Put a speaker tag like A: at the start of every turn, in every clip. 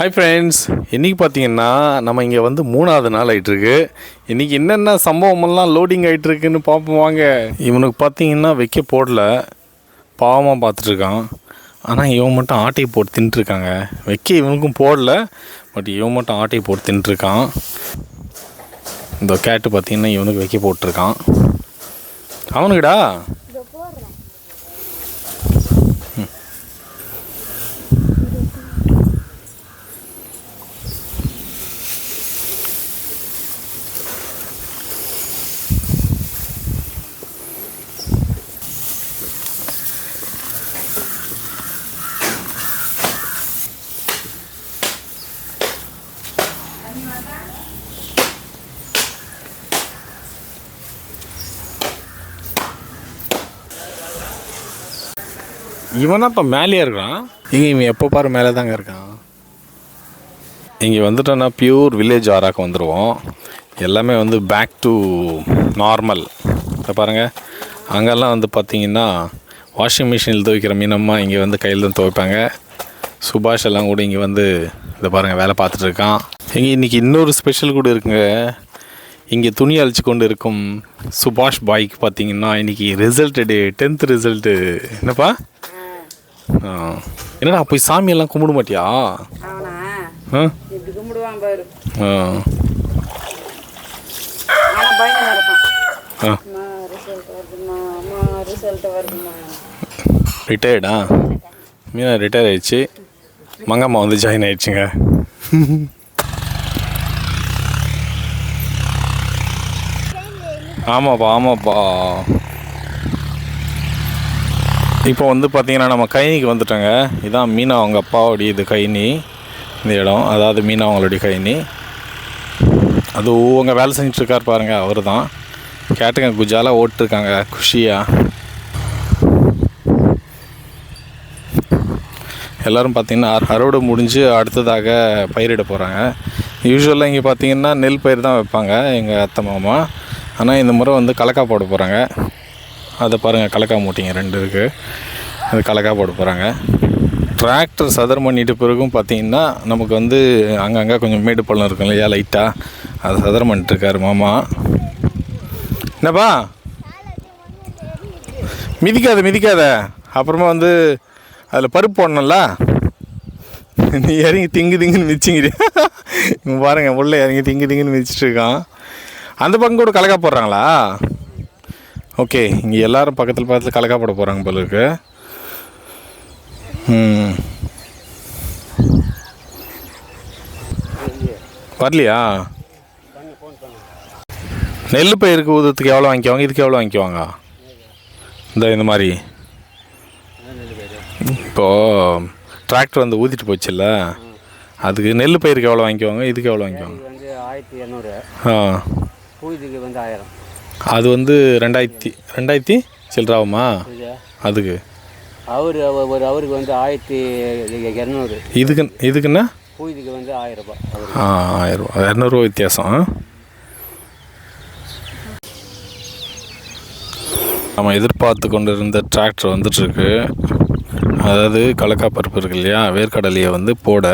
A: Hi friends, இன்றைக்கி பார்த்தீங்கன்னா நம்ம இங்கே வந்து 3வது நாள் ஆகிட்டுருக்கு. இன்றைக்கி என்னென்ன சம்பவமெல்லாம் லோடிங் ஆகிட்டுருக்குன்னு பார்ப்போம் வாங்க. இவனுக்கு பார்த்தீங்கன்னா வைக்க போடல, பாவமாக பார்த்துட்ருக்கான். ஆனால் இவன் மட்டும் ஆட்டையை போட்டு தின்ட்டுருக்காங்க. வைக்க இவனுக்கும் போடல, பட் இவன் மட்டும் ஆட்டையை போட்டு தின்ட்டுருக்கான். இந்த கேட்டு பார்த்தீங்கன்னா இவனுக்கு வைக்க போட்டிருக்கான். அவனுக்குடா இவனா இப்போ மேலேயே இருக்கான். இவன் எப்போ பாரு மேலே தாங்க இருக்கான். இங்கே வந்துட்டோன்னா பியூர் வில்லேஜ் ஆராக்கு வந்துடுவோம். எல்லாமே வந்து பேக் டு நார்மல். இப்போ பாருங்கள், அங்கெல்லாம் வந்து பார்த்திங்கன்னா வாஷிங் மிஷினில் துவைக்கிற மீனம்மா இங்கே வந்து கையில் தான் துவைப்பாங்க. சுபாஷ் எல்லாம் கூட இங்கே வந்து இதை பாருங்கள் வேலை பார்த்துட்ருக்கான். இங்கே இன்றைக்கி இன்னொரு ஸ்பெஷல் கூட இருக்குங்க. இங்கே துணி அழிச்சு கொண்டு இருக்கும் சுபாஷ் பாய்க்கு பார்த்திங்கன்னா இன்றைக்கி ரிசல்ட்டு டே, 10th ரிசல்ட்டு. என்னப்பா என்னடா போய் சாமியெல்லாம் கும்பிட மாட்டியா? ரிட்டையர்டா? மீனா ரிட்டையர் ஆயிடுச்சு. மங்கம்மா வந்து ஜாயின் ஆயிடுச்சுங்க. ஆமாப்பா. இப்போ வந்து பார்த்திங்கன்னா நம்ம கைனிக்கு வந்துட்டோங்க. இதான் மீனா அவங்க அப்பாவோடைய இது கைனி. இந்த இடம் அதாவது மீனா அவங்களுடைய கைனி. அது அவங்க வேலை செஞ்சிட்ருக்கார் பாருங்கள், அவர் தான். கேட்டுங்க குஜாலாக ஓட்டிருக்காங்க குஷியாக. எல்லோரும் பார்த்திங்கன்னா அறுவடை முடிஞ்சு அடுத்ததாக பயிரிட போகிறாங்க. யூஸ்வலாக இங்கே பார்த்திங்கன்னா நெல் பயிர் தான் வைப்பாங்க எங்கள் அத்தை மாமா. ஆனால் இந்த முறை வந்து கலக்கா போட போகிறாங்க. அதை பாருங்கள், கலக்கா மூட்டிங்க 2 இருக்குது. அது கலக்கா போட போகிறாங்க. டிராக்டர் சதர் பண்ணிட்டு பிறகும் பார்த்திங்கன்னா நமக்கு வந்து அங்கங்கே கொஞ்சம் மேடு பள்ளம் இருக்கும் இல்லையா, லைட்டாக அதை சதர் பண்ணிட்டுருக்காரு மாமா. என்னப்பா மிதிக்காத. அப்புறமா வந்து அதில் பருப்பு போடணும்ல, நீ இறங்கி திங்குன்னு மிதிச்சிங்கிறியா? இங்கே பாருங்கள், உள்ளே இறங்கி திங்குன்னு மிதிச்சிட்ருக்கான். அந்த பக்கம் கூட கலக்கா போடுறாங்களா? ஓகே, இங்கே எல்லோரும் பக்கத்தில் கலக்கா போட போகிறாங்க போல இருக்கு. வரலையா? நெல் பயிருக்கு ஊதுறதுக்கு எவ்வளோ வாங்கிக்குவாங்க, இதுக்கு எவ்வளோ வாங்கிக்குவாங்க? இந்த மாதிரி இப்போது டிராக்டர் வந்து ஊற்றிட்டு போச்சுல்ல, அதுக்கு நெல் பயிருக்கு எவ்வளோ வாங்கிக்குவாங்க, இதுக்கு எவ்வளோ வாங்கிக்குவாங்க? 1200. பூஜைக்கு வந்து 1000. அது வந்து 2000 சில்லறாவுமா அதுக்கு? அவருக்கு வந்து 1200. இதுக்குன்னா பூஜைக்கு வந்து 1000 ரூபா. 1000 ரூபா, 200 வித்தியாசம். நம்ம எதிர்பார்த்து கொண்டு இருந்த டிராக்டர் வந்துட்டுருக்கு. அதாவது கலக்கா பருப்பு இருக்கு இல்லையா, வேர்க்கடலையை வந்து போட.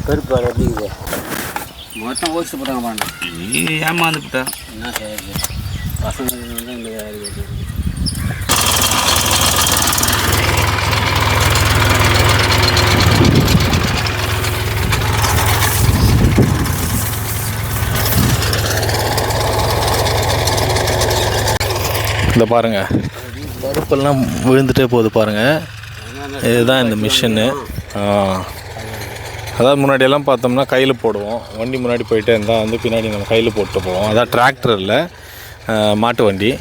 B: பருப்பு அப்படிங்குது மொத்தம் ஓடிச்சு போட்டாங்க பாருங்க. ஏமாந்துட்டா என்ன செய்யுது பசங்க வந்து இந்த
A: இந்த பாருங்கள், பருப்பெல்லாம் விழுந்துட்டே போகுது பாருங்கள். இதுதான் இந்த மிஷினு. அதாவது முன்னாடியெல்லாம் பார்த்தோம்னா கையில் போடுவோம், வண்டி முன்னாடி போயிட்டே இருந்தால் வந்து பின்னாடி நம்ம கையில் போட்டு போவோம். அதான் டிராக்டர் இல்லை, மாட்டு வண்டி.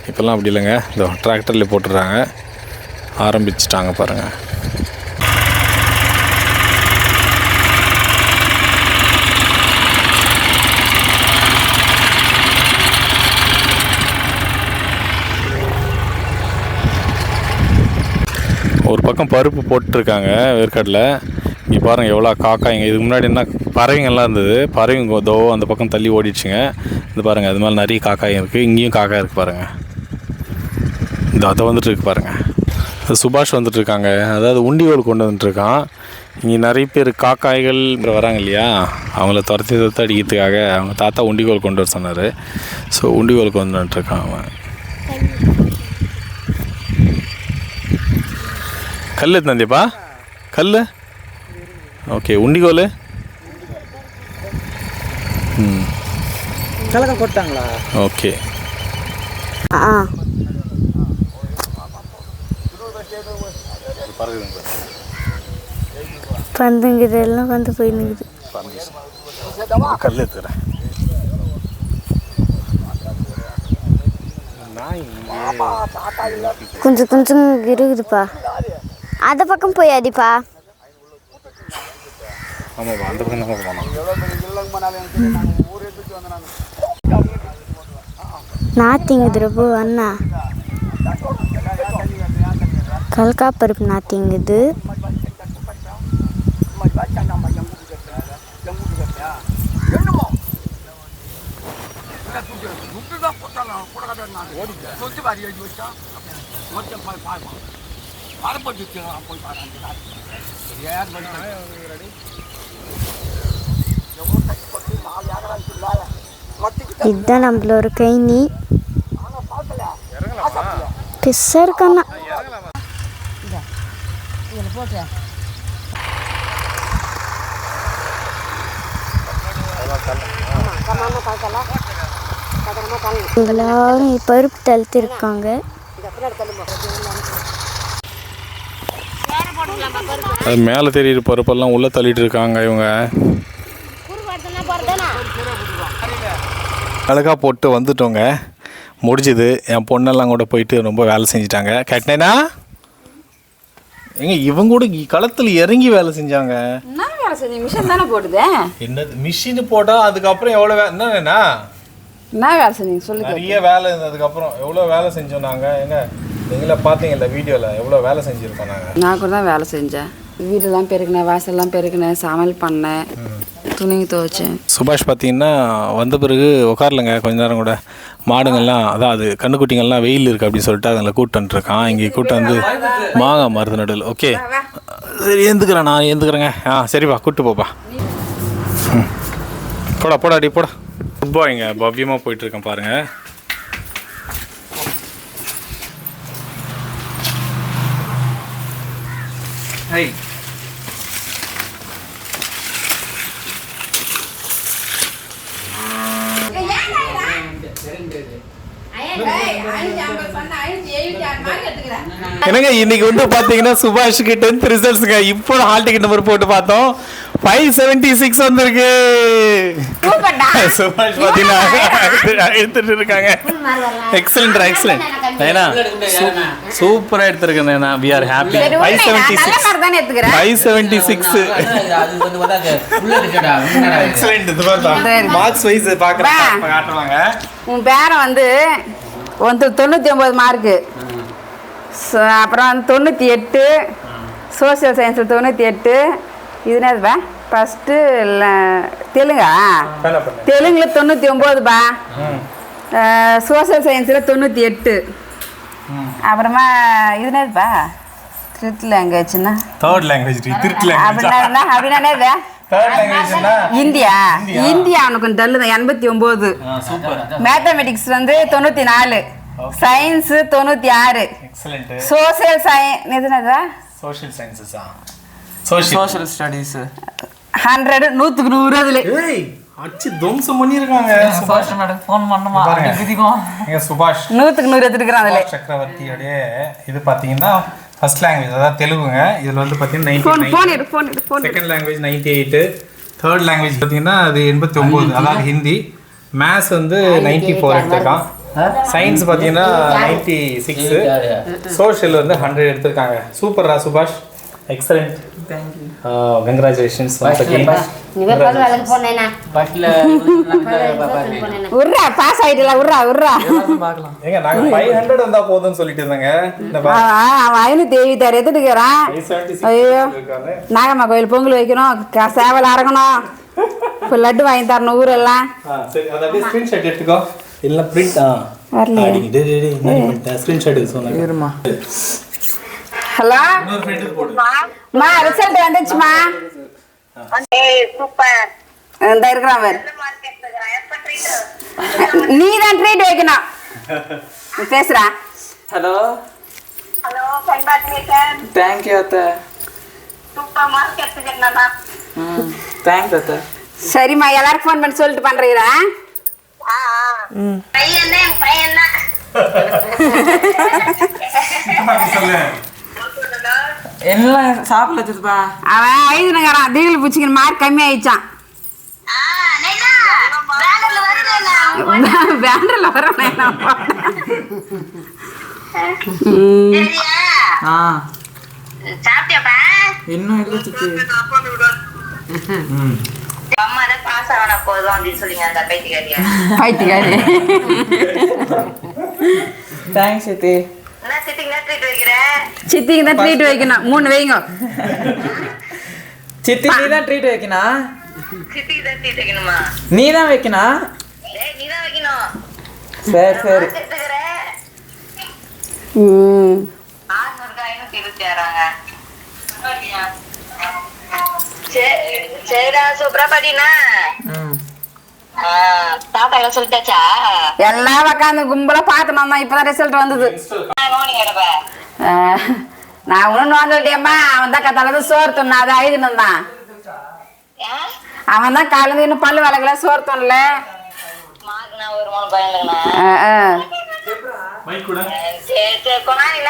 A: இப்போல்லாம் அப்படி இல்லைங்க, இந்த டிராக்டர்லேயே போட்டுடுறாங்க. ஆரம்பிச்சிட்டாங்க பாருங்கள். ஒரு பக்கம் பருப்பு போட்டிருக்காங்க வேர்க்கடலை, இங்கே பாருங்கள் எவ்வளோ காக்கா. இங்கே இதுக்கு முன்னாடி என்ன பறவைங்கள்லாம் இருந்தது, பறவைங்க தோ அந்த பக்கம் தள்ளி ஓடிடுச்சுங்க. இது பாருங்கள் அது மேலே நிறைய காக்காயும் இருக்குது. இங்கேயும் காக்கா இருக்குது பாருங்கள். இந்த அதை வந்துட்டு இருக்கு பாருங்கள். சுபாஷ் வந்துட்டுருக்காங்க, அதாவது உண்டிகோல் கொண்டு வந்துட்டுருக்கான். இங்கே நிறைய பேர் காக்காய்கள் வராங்க இல்லையா, அவங்கள துரத்தி அடிக்கிறதுக்காக அவங்க தாத்தா உண்டிகோல் கொண்டு வர சொன்னார். ஸோ உண்டிகோல் கொண்டு வந்துட்டுருக்கான் அவன். கல் தந்தியப்பா, கல். ஓகே, உண்டிகோல்.
B: கலக்கம் போட்டாங்களா?
A: ஓகே.
C: பந்துங்குது எல்லாம் வந்து போய் நிற்குது.
A: கல் எடுத்துக்கிறேன்.
C: கொஞ்சம் கொஞ்சம் இருக்குதுப்பா. அந்த பக்கம் போய் அடிப்பா.
A: ஆமாப்பா, அந்த பக்கம் தான் போனோம்.
C: நாத்திங்குது ரொம்ப அண்ணா. கல்கா பருப்பு நாத்திங்குது. இதுதான் நம்மளோட கைனி. பிஸ்ஸா இருக்கண்ணா. எல்லாரும் பருப்பு தழுத்து இருக்காங்க.
A: அது மேலே தெரியுற பருப்பெல்லாம் உள்ளே தள்ளிட்டு இருக்காங்க இவங்க. அழகாக போட்டு வந்துட்டோங்க, முடிஞ்சுது. என் பொண்ணெல்லாம் கூட போயிட்டு ரொம்ப வேலை செஞ்சிட்டாங்க. கேட்டேனா எங்க இவங்க கூட களத்தில் இறங்கி வேலை செஞ்சாங்க.
D: என்ன வேலை செஞ்சீங்க? மிஷின் தானே போடுது.
A: என்னது மிஷின் போட்டால் அதுக்கப்புறம் எவ்வளோ என்னண்ணா
D: என்ன வேலை செஞ்சீங்க சொல்லுங்க.
A: நிறைய வேலை இருந்ததுக்கப்புறம் எவ்வளோ வேலை செஞ்சோம் நாங்கள். எங்க நீங்களே பார்த்தீங்கல்ல வீடியோவில் எவ்வளோ வேலை செஞ்சுருக்கோம் நாங்கள்.
D: நான் கூட தான் வேலை செஞ்சேன். வீடெல்லாம் பெருக்கினேன், வாசல்லாம் பெருக்கினேன், சமையல் பண்ணேன், துணிங்க துவைச்சேன்.
A: சுபாஷ் பார்த்தீங்கன்னா வந்த பிறகு உட்காரலங்க கொஞ்ச நேரம் கூட. மாடுங்கள்லாம் அதான் அது கண்ணுக்குட்டிங்கள்லாம் வெயில் இருக்குது அப்படின்னு சொல்லிட்டு அதில் கூட்டு வந்துருக்கான். இங்கே கூட்டு வந்து மாங்காய் மருந்து நடுவில். ஓகே சரி, ஏந்துக்கிறேன் நான் ஏந்துக்கிறேங்க. சரிப்பா, கூப்பிட்டு போப்பா. போடா போடா அடி போடா. குட் பாய்ங்க, பவ்யமாக போயிட்டுருக்கேன் பாருங்கள். ஹை என்னங்க இன்னைக்கு வந்து பாத்தீங்கன்னா சுபாஷுக்கு 10th ரிசல்ட்ஸ்ங்க. இப்போ ஹால் டிக்கெட் நம்பர் போட்டு பார்த்தோம், 576 வந்திருக்கு. சுபாஷ் பாத்தீங்கன்னா எடுத்துட்டு இருக்காங்க. Excellent excellent. ஏன்னா சூப்பரா எடுத்துருக்கேன். ஏன்னா வி ஆர் ஹாப்பி. 576 எக்ஸலண்ட். இது பார்த்தா மார்க்ஸ் வைஸ் பார்க்கறேன் காட்டுவாங்க.
D: உன் பேரன் வந்து 99 மார்க்கு, அப்புறம் 98, சோசியல் சயின்ஸில் 98. இது என்னதுப்பா ஃபஸ்ட்டு தெலுங்கா? தெலுங்குல 99பா, சோசியல் சயின்ஸில் 98. அப்புறமா இது என்னதுப்பா திருட் லாங்குவேஜ்னா
A: தேர்ட் லாங்குவேஜ். திருட் லாங்குவேஜ்
D: அப்படின்னா இது இந்தியா. இந்தியா அவனுக்கு கொஞ்சம் டல்லு தான், 89. மேத்தமெட்டிக்ஸ் வந்து 94, சயின்ஸ் 96, சோசியல் சயின்ஸ் எதுனா
A: சோஷியல் சயின்ஸஸா சோஷியல் ஸ்டடீஸ்
D: 100 100க்கு 100 அதுல
A: அச்சி தம்சம் பண்ணிருக்காங்க. சுபாஷ் மேடம் ஃபோன் பண்ணுமா குதிக்கும். எங்க சுபாஷ்
D: 100க்கு 100 எடுத்துக்கறான் அதுல.
A: சக்கரவர்த்தியோட இது பாத்தீங்கன்னா ஃபர்ஸ்ட் லாங்குவேஜ் அதாவது தெலுங்குங்க. இதுல வந்து பாத்தீங்கன்னா
D: 99,
A: செகண்ட் லாங்குவேஜ் 98, தேர்ட் லாங்குவேஜ் பாத்தீங்கன்னா அது 89 அதாவது ஹிந்தி. மேத்ஸ் வந்து 94 எடுத்திருக்கான். சயின்ஸ் பார்த்தீங்கன்னா 96, சோஷியல் வந்து 100 எடுத்திருக்காங்க. சூப்பரா சுபாஷ், excellent.
E: Thank you.
A: Congratulations once again.
C: நீ போய் பல்லு விளக்கு போனேனா
B: ஃபர்ஸ்ட்ல
D: உர்றா பாஸ் ஆயிட்டல உர்றா
E: பார்க்கலாம்.
A: ஏங்க நாங்க 500 வந்தா போதும்னு சொல்லிட்டு இருந்தாங்க. இந்த
D: அவன் 570 எடுத்துக்கிறான்.
A: 576
D: ஐயோ
A: இருக்கானே.
D: நாகம்மா கோயில் பொங்கல் வைக்கணும், சேவல் அறக்கணும், இப்போ லட்டு வாங்கி தரணும் ஊரெல்லாம்.
A: சரி அத அப்படியே ஸ்கிரீன்ஷாட் எடுத்துக்கோ. இல்ல பிரிண்ட்
D: வரலையே.
A: டேய் என்ன பண்ணிட்ட ஸ்கிரீன்ஷாட் எடுத்து சொன்னாங்க.
E: இருமா.
D: ஹலோ
A: இன்னொரு ஃப்ரெண்ட் போடு.
D: மா ரிசல்ட் வந்துச்சுமா.
F: சூப்பர்.
D: இந்த இருக்கிறான் வேறு. நீ தான் ட்ரீட் வைக்கணும். பேசுறா.
E: Hello.
F: Hello congratulation.
E: Thank you அத்தை.
F: சூப்பர் மார்க் எடுத்துக்கிட்டேனா.
E: Thanks அத்தை.
D: சரிம்மா எல்லாருக்கும் ஃபோன் பண்ணி சொல்லிட்டு பண்றீங்களா?
F: பையன்
A: சொல்லு.
E: எல்லாம் சாப்பிடல சித்தப்பா.
D: அவன் ஐதுனங்கிறான் திடீர்னு பிடிச்சிக்கிற மார்க் கம்மி ஆயிடுச்சான்.
F: நைனா பேனர்ல வருதுல.
D: பேண்டர்ல வரேன்.
F: சரியா?
E: ஆ
F: சாப்பிட்டியாப்பா?
E: இன்னும் இல்லை சித்தி.
F: அம்மா தான் பாஸ் ஆவனா போதும் அப்படின்னு சொல்லிங்க அந்த பைத்தியக்காரியா.
D: பைத்தியக்காரி.
E: தேங்க்ஸ் சித்தி.
F: என்ன சிட்டிங்க ட்ரீட் வைக்கிற?
D: சித்திக்கு தான் ட்ரீட் வைக்கணும். 3 வைங்க.
E: சித்தி நீ தான் ட்ரீட் வைக்கணும்.
F: சிட்டிக்கு தான் ட்ரீட் வைக்கணுமா?
E: நீ தான் வைக்கணும்.
F: டேய் நீ தான் வைக்கணும்.
E: சரி சரி.
F: மார்க் எடுத்துக்கிற. 626 சரிடா சூப்பரா படினா.
E: ம்.
F: தாத்தா எல்லாம் சொல்லிட்டாச்சா?
D: எல்லாம் உக்காந்து கும்பலா பார்த்தோம் தான். இப்பதான் ரிசல்ட் வந்தது.
F: நோனி கிடப்ப.
D: நான் ஒன்றும் நோண்டேம்மா. அவன் தான் கத்தால சோறு துண்ணா. அது ஐதுனம் தான். அவன் தான் காலையில் இன்னும் பல்லு விளக்கல சோறு துண்ணல.
F: மார்க் நான் ஒரு 3 பையன்
A: மைக் கூட.
F: சரி சரி கொண்டாடில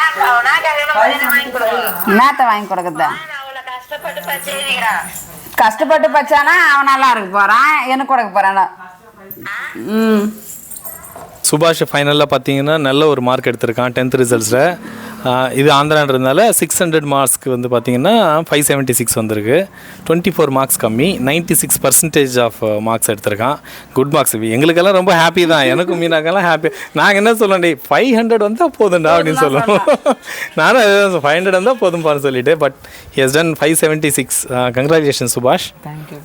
F: வாங்கி கொடுங்க.
D: என்னத்த வாங்கி கொடுக்குறத?
F: அவ்வளவு கஷ்டப்பட்டு பச்சைக்கிறான்.
D: கஷ்டப்பட்டு பச்சானா அவன் நல்லா இருக்க போறான். எனக்கு கொடுக்க போறான்.
A: சுபாஷ் ஃபைனலில் பார்த்தீங்கன்னா நல்ல ஒரு மார்க் எடுத்திருக்கான் 10th ரிசல்ட்ஸில். இது ஆந்திரான்றதுனால 600 மார்க்ஸ்க்கு வந்து பார்த்தீங்கன்னா 576 வந்திருக்கு. 24 மார்க்ஸ் கம்மி. 96% ஆஃப் மார்க்ஸ் எடுத்திருக்கான். Good marks. எங்களுக்கெல்லாம் ரொம்ப ஹாப்பி தான். எனக்கும் மீனாக்கெல்லாம் ஹாப்பி. நாங்கள் என்ன சொல்லண்டே 500 வந்தால் போதும்டா அப்படின்னு சொல்லுவோம். நானும் 500 வந்தால் போதும் பாருன்னு சொல்லிட்டு. But he has done 576. Congratulation சுபாஷ்.
E: தேங்க்யூ.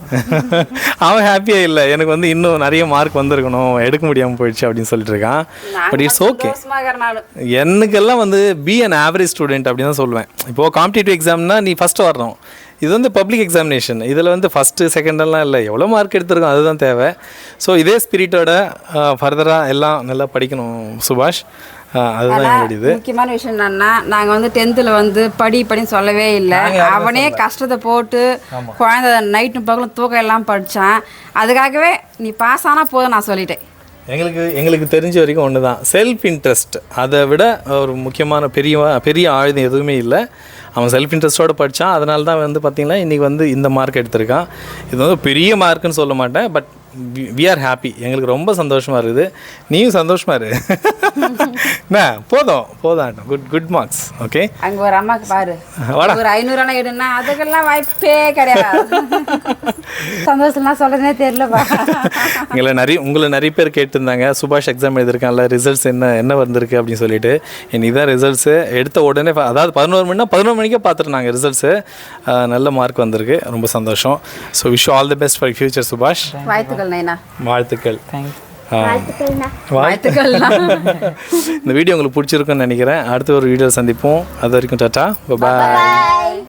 A: அவன் ஹாப்பியாக இல்லை. எனக்கு வந்து இன்னும் நிறைய மார்க் வந்திருக்கணும், எடுக்க முடியாமல் போயிடுச்சு அப்படின்னு சொல்லிட்டு இருக்கான். But it's okay. எனக்கெல்லாம் வந்து பி அன் ஆவரேஜ் ஸ்டூடெண்ட் அப்படின்னு தான் சொல்லுவேன். இப்போது காம்படிட்டிவ் எக்ஸாம்னா நீ ஃபஸ்ட்டு வரணும். இது வந்து பப்ளிக் எக்ஸாமினேஷன். இதில் வந்து ஃபஸ்ட்டு செகண்டெல்லாம் இல்லை, எவ்வளோ மார்க் எடுத்திருக்கோம் அதுதான் தேவை. ஸோ இதே ஸ்பிரிட்டோட ஃபர்தராக எல்லாம் நல்லா படிக்கணும் சுபாஷ். அதுதான் என்னுடைய இது.
D: முக்கியமான விஷயம் என்னன்னா, நாங்கள் வந்து 10th வந்து படின்னு சொல்லவே இல்லை. அவனே கஷ்டத்தை போட்டு குழந்தை நைட்டு பகலும் தூக்கம் எல்லாம் படித்தான். அதுக்காகவே நீ பாஸ் ஆனால் போதும் நான் சொல்லிட்டேன்.
A: எங்களுக்கு தெரிஞ்ச வரைக்கும் ஒன்று தான், செல்ஃப் இன்ட்ரெஸ்ட். அதை விட ஒரு முக்கியமான பெரிய ஆயுதம் எதுவுமே இல்லை. அவன் செல்ஃப் இன்ட்ரெஸ்ட்டோடு படித்தான். அதனால தான் வந்து பார்த்திங்கன்னா இன்றைக்கி வந்து இந்த மார்க் எடுத்திருக்கான். இது வந்து பெரிய மார்க்குன்னு சொல்ல மாட்டேன். But we are happy. எங்களுக்கு ரொம்ப சந்தோஷமாக இருக்குது. நீயும் சந்தோஷமாக இரு. என்ன போதும். Good marks. ஓகே.
D: அங்கே ஒரு அம்மாவுக்கு பாரு, ஒரு 500 எடுனா அதுக்கெல்லாம் வாய்ப்பே கிடையாது. சந்தோஷம்லாம் சொல்கிறதுனே தெரியலப்பா.
A: உங்களை நிறைய பேர் கேட்டிருந்தாங்க, சுபாஷ் எக்ஸாம் எழுதியிருக்கான்ல, ரிசல்ட்ஸ் என்ன வந்திருக்கு அப்படின்னு சொல்லிட்டு. இதான் ரிசல்ட்ஸு. எடுத்த உடனே அதாவது 11 மணிக்கே பார்த்துட்டு நாங்கள் ரிசல்ட்ஸு. நல்ல மார்க் வந்திருக்கு. ரொம்ப சந்தோஷம். So wish all the best for future சுபாஷ்.
D: வாழ்த்துக்கள் நைனா.
A: வாழ்த்துக்கள்.
D: வாழ்த்துக்கள்.
A: இந்த வீடியோ உங்களுக்கு பிடிச்சிருக்குன்னு நினைக்கிறேன். அடுத்த ஒரு வீடியோ சந்திப்போம். அது வரைக்கும் டாட்டா, பாய்.